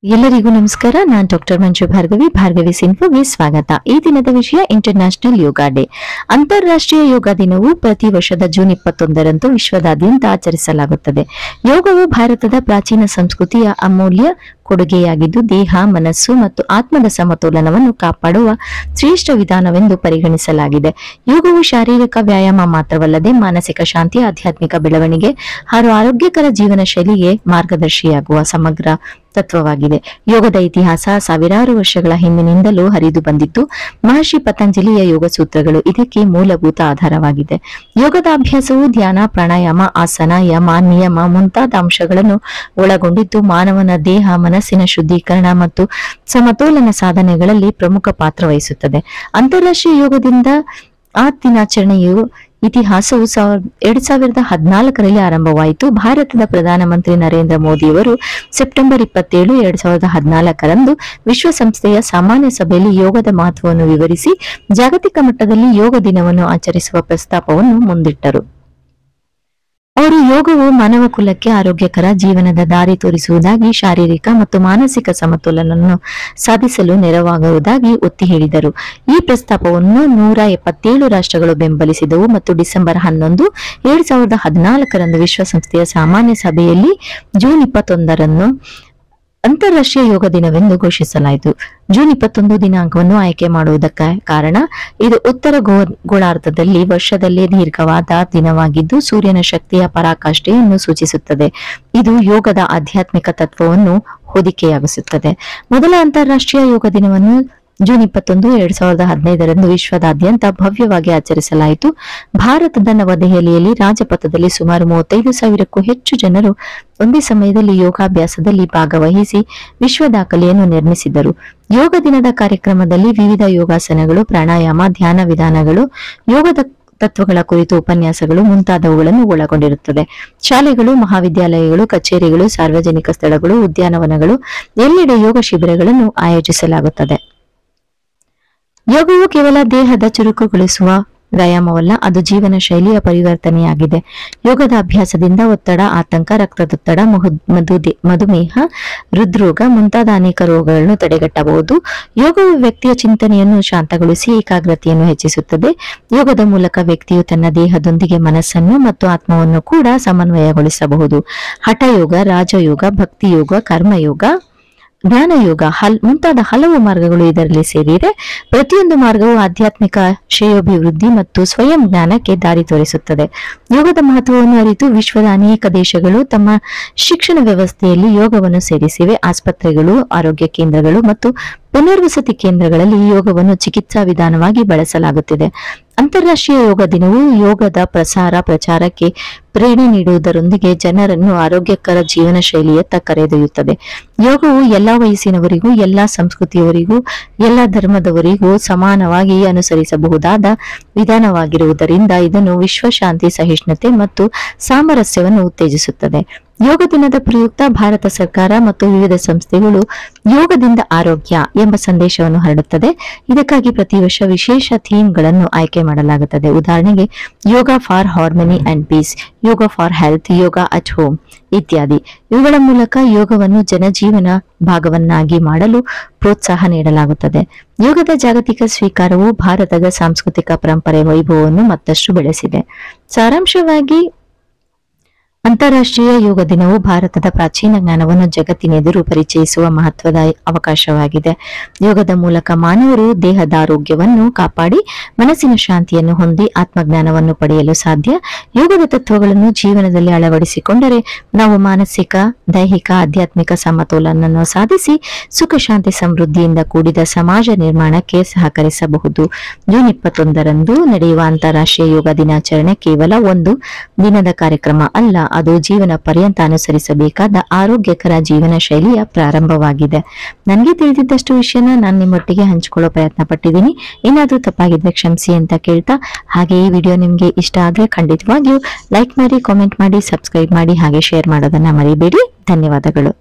ಎಲ್ಲರಿಗೂ ನಮಸ್ಕಾರ. ನಾನು ಡಾಕ್ಟರ್ ಮಂಜು ಭಾರ್ಗವಿ ಸಿನ್ಫೋಗೆ ಸ್ವಾಗತ. ಈ ದಿನದ ವಿಷಯ ಇಂಟರ್ನ್ಯಾಷನಲ್ ಯೋಗ ಡೇ. ಅಂತಾರಾಷ್ಟ್ರೀಯ ಯೋಗ ದಿನವು ಪ್ರತಿ ವರ್ಷದ ಜೂನ್ 21ರಂದು ವಿಶ್ವದಾದ್ಯಂತ ಆಚರಿಸಲಾಗುತ್ತದೆ. ಯೋಗವು ಭಾರತದ ಪ್ರಾಚೀನ ಸಂಸ್ಕೃತಿಯ ಅಮೂಲ್ಯ ಕೊಡುಗೆಯಾಗಿದ್ದು ದೇಹ, ಮನಸ್ಸು ಮತ್ತು ಆತ್ಮದ ಸಮತೋಲನವನ್ನು ಕಾಪಾಡುವ ಶ್ರೇಷ್ಠ ವಿಧಾನವೆಂದು ಪರಿಗಣಿಸಲಾಗಿದೆ. ಯೋಗವು ಶಾರೀರಿಕ ವ್ಯಾಯಾಮ ಮಾತ್ರವಲ್ಲದೆ ಮಾನಸಿಕ ಶಾಂತಿ, ಆಧ್ಯಾತ್ಮಿಕ ಬೆಳವಣಿಗೆ ಹಾಗೂ ಆರೋಗ್ಯಕರ ಜೀವನ ಶೈಲಿಗೆ ಮಾರ್ಗದರ್ಶಿಯಾಗುವ ಸಮಗ್ರ ತತ್ವವಾಗಿದೆ. ಯೋಗದ ಇತಿಹಾಸ ಸಾವಿರಾರು ವರ್ಷಗಳ ಹಿಂದಿನಿಂದಲೂ ಹರಿದು ಬಂದಿದ್ದು ಮಹರ್ಷಿ ಪತಂಜಲಿಯ ಯೋಗ ಸೂತ್ರಗಳು ಇದಕ್ಕೆ ಮೂಲಭೂತ ಆಧಾರವಾಗಿದೆ. ಯೋಗದ ಅಭ್ಯಾಸವು ಧ್ಯಾನ, ಪ್ರಾಣಾಯಾಮ, ಆಸನ, ಯಮ, ನಿಯಮ ಮುಂತಾದ ಅಂಶಗಳನ್ನು ಒಳಗೊಂಡಿದ್ದು ಮಾನವನ ದೇಹ, ಮನಸ್ಸಿನ ಶುದ್ಧೀಕರಣ ಮತ್ತು ಸಮತೋಲನ ಸಾಧನೆಗಳಲ್ಲಿ ಪ್ರಮುಖ ಪಾತ್ರ ವಹಿಸುತ್ತದೆ. ಅಂತಾರಾಷ್ಟ್ರೀಯ ಯೋಗದಿಂದ ಆ ದಿನಾಚರಣೆಯು ಇತಿಹಾಸವು 2014ರಲ್ಲಿ ಆರಂಭವಾಯಿತು. ಭಾರತದ ಪ್ರಧಾನಮಂತ್ರಿ ನರೇಂದ್ರ ಮೋದಿಯವರು ಸೆಪ್ಟೆಂಬರ್ 27, 2014ರಂದು ವಿಶ್ವಸಂಸ್ಥೆಯ ಸಾಮಾನ್ಯ ಸಭೆಯಲ್ಲಿ ಯೋಗದ ಮಹತ್ವವನ್ನು ವಿವರಿಸಿ ಜಾಗತಿಕ ಮಟ್ಟದಲ್ಲಿ ಯೋಗ ದಿನವನ್ನು ಆಚರಿಸುವ ಪ್ರಸ್ತಾಪವನ್ನು ಮುಂದಿಟ್ಟರು. ಅವರು ಯೋಗವು ಮಾನವ ಕುಲಕ್ಕೆ ಆರೋಗ್ಯಕರ ಜೀವನದ ದಾರಿ ತೋರಿಸುವುದಾಗಿ, ಶಾರೀರಿಕ ಮತ್ತು ಮಾನಸಿಕ ಸಮತೋಲನವನ್ನು ಸಾಧಿಸಲು ನೆರವಾಗುವುದಾಗಿ ಒತ್ತಿ ಹೇಳಿದರು. ಈ ಪ್ರಸ್ತಾಪವನ್ನು 177 ರಾಷ್ಟ್ರಗಳು ಬೆಂಬಲಿಸಿದವು ಮತ್ತು ಡಿಸೆಂಬರ್ 11, 2014ರಂದು ವಿಶ್ವಸಂಸ್ಥೆಯ ಸಾಮಾನ್ಯ ಸಭೆಯಲ್ಲಿ ಜೂನ್ 21ರಂದು ಅಂತಾರಾಷ್ಟ್ರೀಯ ಯೋಗ ದಿನವೆಂದು ಘೋಷಿಸಲಾಯಿತು. ಜೂನ್ 21 ದಿನಾಂಕವನ್ನು ಆಯ್ಕೆ ಮಾಡುವುದಕ್ಕೆ ಕಾರಣ ಇದು ಉತ್ತರ ಗೋಳಾರ್ಧದಲ್ಲಿ ವರ್ಷದಲ್ಲೇ ದೀರ್ಘವಾದ ದಿನವಾಗಿದ್ದು ಸೂರ್ಯನ ಶಕ್ತಿಯ ಪರಾಕಾಷ್ಠೆಯನ್ನು ಸೂಚಿಸುತ್ತದೆ. ಇದು ಯೋಗದ ಆಧ್ಯಾತ್ಮಿಕ ತತ್ವವನ್ನು ಹೊದಿಕೆಯಾಗಿಸುತ್ತದೆ. ಮೊದಲ ಅಂತಾರಾಷ್ಟ್ರೀಯ ಯೋಗ ದಿನವನ್ನು ಜೂನ್ 21, 2015ರಂದು ವಿಶ್ವದಾದ್ಯಂತ ಭವ್ಯವಾಗಿ ಆಚರಿಸಲಾಯಿತು. ಭಾರತದ ನವದೆಹಲಿಯಲ್ಲಿ ರಾಜಪಥದಲ್ಲಿ ಸುಮಾರು 35,000ಕ್ಕೂ ಹೆಚ್ಚು ಜನರು ಒಂದೇ ಸಮಯದಲ್ಲಿ ಯೋಗಾಭ್ಯಾಸದಲ್ಲಿ ಭಾಗವಹಿಸಿ ವಿಶ್ವ ದಾಖಲೆಯನ್ನು ನಿರ್ಮಿಸಿದರು. ಯೋಗ ದಿನದ ಕಾರ್ಯಕ್ರಮದಲ್ಲಿ ವಿವಿಧ ಯೋಗಾಸನಗಳು, ಪ್ರಾಣಾಯಾಮ, ಧ್ಯಾನ ವಿಧಾನಗಳು, ಯೋಗದ ತತ್ವಗಳ ಕುರಿತು ಉಪನ್ಯಾಸಗಳು ಮುಂತಾದವುಗಳನ್ನು ಒಳಗೊಂಡಿರುತ್ತದೆ. ಶಾಲೆಗಳು, ಮಹಾವಿದ್ಯಾಲಯಗಳು, ಕಚೇರಿಗಳು, ಸಾರ್ವಜನಿಕ ಸ್ಥಳಗಳು, ಉದ್ಯಾನವನಗಳು ಎಲ್ಲೆಡೆ ಯೋಗ ಶಿಬಿರಗಳನ್ನು ಆಯೋಜಿಸಲಾಗುತ್ತದೆ. ಯೋಗವು ಕೇವಲ ದೇಹದ ಚುರುಕುಗೊಳಿಸುವ ವ್ಯಾಯಾಮವಲ್ಲ, ಅದು ಜೀವನ ಶೈಲಿಯ ಪರಿವರ್ತನೆಯಾಗಿದೆ. ಯೋಗದ ಅಭ್ಯಾಸದಿಂದ ಒತ್ತಡ, ಆತಂಕ, ರಕ್ತದೊತ್ತಡ, ಮಧುಮೇಹ, ಹೃದ್ರೋಗ ಮುಂತಾದ ಅನೇಕ ರೋಗಗಳನ್ನು ತಡೆಗಟ್ಟಬಹುದು. ಯೋಗವು ವ್ಯಕ್ತಿಯ ಚಿಂತನೆಯನ್ನು ಶಾಂತಗೊಳಿಸಿ ಏಕಾಗ್ರತೆಯನ್ನು ಹೆಚ್ಚಿಸುತ್ತದೆ. ಯೋಗದ ಮೂಲಕ ವ್ಯಕ್ತಿಯು ತನ್ನ ದೇಹದೊಂದಿಗೆ ಮನಸ್ಸನ್ನು ಮತ್ತು ಆತ್ಮವನ್ನು ಕೂಡ ಸಮನ್ವಯಗೊಳಿಸಬಹುದು. ಹಠಯೋಗ, ರಾಜಯೋಗ, ಭಕ್ತಿಯೋಗ, ಕರ್ಮಯೋಗ, ಜ್ಞಾನಯೋಗ ಮುಂತಾದ ಹಲವು ಮಾರ್ಗಗಳು ಇದರಲ್ಲಿ ಸೇರಿದೆ. ಪ್ರತಿಯೊಂದು ಮಾರ್ಗವು ಆಧ್ಯಾತ್ಮಿಕ ಶ್ರೇಯೋಭಿವೃದ್ಧಿ ಮತ್ತು ಸ್ವಯಂ ಜ್ಞಾನಕ್ಕೆ ದಾರಿ ತೋರಿಸುತ್ತದೆ. ಯೋಗದ ಮಹತ್ವವನ್ನು ಅರಿತು ವಿಶ್ವದ ಅನೇಕ ದೇಶಗಳು ತಮ್ಮ ಶಿಕ್ಷಣ ವ್ಯವಸ್ಥೆಯಲ್ಲಿ ಯೋಗವನ್ನು ಸೇರಿಸಿವೆ. ಆಸ್ಪತ್ರೆಗಳು, ಆರೋಗ್ಯ ಕೇಂದ್ರಗಳು ಮತ್ತು ಪುನರ್ವಸತಿ ಕೇಂದ್ರಗಳಲ್ಲಿ ಯೋಗವನ್ನು ಚಿಕಿತ್ಸಾ ವಿಧಾನವಾಗಿ ಬಳಸಲಾಗುತ್ತಿದೆ. ಅಂತಾರಾಷ್ಟ್ರೀಯ ಯೋಗ ದಿನವು ಯೋಗದ ಪ್ರಚಾರಕ್ಕೆ ಪ್ರೇರಣೆ ನೀಡುವುದರೊಂದಿಗೆ ಜನರನ್ನು ಆರೋಗ್ಯಕರ ಜೀವನ ಶೈಲಿಯತ್ತ ಕರೆದೊಯ್ಯುತ್ತದೆ. ಯೋಗವು ಎಲ್ಲಾ ವಯಸ್ಸಿನವರಿಗೂ, ಎಲ್ಲಾ ಸಂಸ್ಕೃತಿಯವರಿಗೂ, ಎಲ್ಲಾ ಧರ್ಮದವರಿಗೂ ಸಮಾನವಾಗಿ ಅನುಸರಿಸಬಹುದಾದ ವಿಧಾನವಾಗಿರುವುದರಿಂದ ಇದನ್ನು ವಿಶ್ವಶಾಂತಿ, ಸಹಿಷ್ಣುತೆ ಮತ್ತು ಸಾಮರಸ್ಯವನ್ನು ಉತ್ತೇಜಿಸುತ್ತದೆ. ಯೋಗ ದಿನದ ಪ್ರಯುಕ್ತ ಭಾರತ ಸರ್ಕಾರ ಮತ್ತು ವಿವಿಧ ಸಂಸ್ಥೆಗಳು ಯೋಗದಿಂದ ಆರೋಗ್ಯ ಎಂಬ ಸಂದೇಶವನ್ನು ಹರಡುತ್ತದೆ. ಇದಕ್ಕಾಗಿ ಪ್ರತಿ ವರ್ಷ ವಿಶೇಷ ಥೀಮ್ಗಳನ್ನು ಆಯ್ಕೆ ಮಾಡಲಾಗುತ್ತದೆ. ಉದಾಹರಣೆಗೆ yoga for harmony and peace, yoga for health, yoga at home ಇತ್ಯಾದಿ. ಇವುಗಳ ಮೂಲಕ ಯೋಗವನ್ನು ಜನಜೀವನ ಭಾಗವನ್ನಾಗಿ ಮಾಡಲು ಪ್ರೋತ್ಸಾಹ ನೀಡಲಾಗುತ್ತದೆ. ಯೋಗದ ಜಾಗತಿಕ ಸ್ವೀಕಾರವು ಭಾರತದ ಸಾಂಸ್ಕೃತಿಕ ಪರಂಪರೆ ವೈಭವವನ್ನು ಮತ್ತಷ್ಟು ಬೆಳೆಸಿದೆ. ಸಾರಾಂಶವಾಗಿ, ಅಂತಾರಾಷ್ಟ್ರೀಯ ಯೋಗ ದಿನವು ಭಾರತದ ಪ್ರಾಚೀನ ಜ್ಞಾನವನ್ನು ಜಗತ್ತಿನೆದುರು ಪರಿಚಯಿಸುವ ಮಹತ್ವದ ಅವಕಾಶವಾಗಿದೆ. ಯೋಗದ ಮೂಲಕ ಮಾನವರು ದೇಹದ ಆರೋಗ್ಯವನ್ನು ಕಾಪಾಡಿ ಮನಸ್ಸಿನ ಶಾಂತಿಯನ್ನು ಹೊಂದಿ ಆತ್ಮಜ್ಞಾನವನ್ನು ಪಡೆಯಲು ಸಾಧ್ಯ. ಯೋಗದ ತತ್ವಗಳನ್ನು ಜೀವನದಲ್ಲಿ ಅಳವಡಿಸಿಕೊಂಡರೆ ನಾವು ಮಾನಸಿಕ, ದೈಹಿಕ, ಆಧ್ಯಾತ್ಮಿಕ ಸಮತೋಲನವನ್ನು ಸಾಧಿಸಿ ಸುಖ, ಶಾಂತಿ, ಸಮೃದ್ಧಿಯಿಂದ ಕೂಡಿದ ಸಮಾಜ ನಿರ್ಮಾಣಕ್ಕೆ ಸಹಕರಿಸಬಹುದು. ಜೂನ್ 21ರಂದು ನಡೆಯುವ ಅಂತಾರಾಷ್ಟ್ರೀಯ ಯೋಗ ದಿನಾಚರಣೆ ಕೇವಲ ಒಂದು ದಿನದ ಕಾರ್ಯಕ್ರಮ ಅಲ್ಲ, ಅದು ಜೀವನ ಪರ್ಯಂತ ಅನುಸರಿಸಬೇಕಾದ ಆರೋಗ್ಯಕರ ಜೀವನ ಶೈಲಿಯ ಪ್ರಾರಂಭವಾಗಿದೆ. ನನಗೆ ತಿಳಿದಿದ್ದಷ್ಟು ವಿಷಯನ ನಾನು ನಿಮ್ಮೊಟ್ಟಿಗೆ ಹಂಚಿಕೊಳ್ಳೋ ಪ್ರಯತ್ನ ಪಟ್ಟಿದ್ದೀನಿ. ಏನಾದ್ರೂ ತಪ್ಪಾಗಿದ್ರೆ ಕ್ಷಮಿಸಿ ಅಂತ ಕೇಳ್ತಾ, ಹಾಗೆ ಈ ವಿಡಿಯೋ ನಿಮ್ಗೆ ಇಷ್ಟ ಆದ್ರೆ ಖಂಡಿತವಾಗಿಯೂ ಲೈಕ್ ಮಾಡಿ, ಕಾಮೆಂಟ್ ಮಾಡಿ, ಸಬ್ಸ್ಕ್ರೈಬ್ ಮಾಡಿ, ಹಾಗೆ ಶೇರ್ ಮಾಡೋದನ್ನ ಮರಿಬೇಡಿ. ಧನ್ಯವಾದಗಳು.